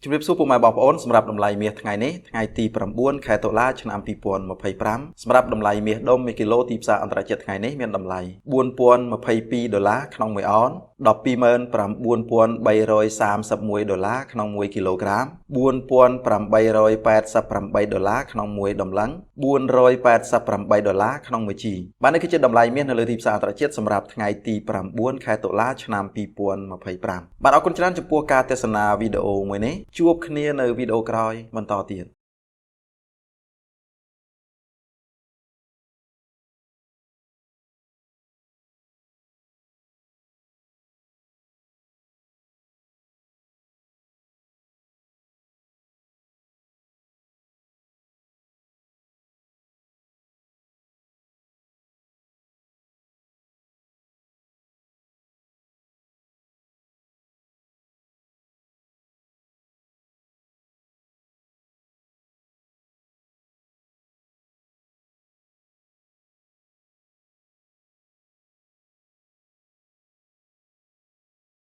ជំរាបសួរពុកម៉ែបងប្អូនសម្រាប់តម្លៃមាសថ្ងៃនេះថ្ងៃទី9ខែតុលាឆ្នាំ2025សម្រាប់តម្លៃមាសដុំ1គីឡូទីផ្សារអន្តរជាតិថ្ងៃនេះមានតម្លៃ$4022ក្នុង1អោន$129,331ក្នុង1គីឡូក្រាម$4,888ក្នុង1តម្លឹង$488ក្នុង1ជីបាទនេះគឺជាតម្លៃមាសនៅលើទីផ្សារអន្តរជាតិសម្រាប់ថ្ងៃទី9ខែតុលាឆ្នាំ2025បាទអរគុណច្រើនចំពោះការទស្សនាវីដេអូមួយនេះជួបគ្នានៅវីដេអូក្រោយបន្តទៀត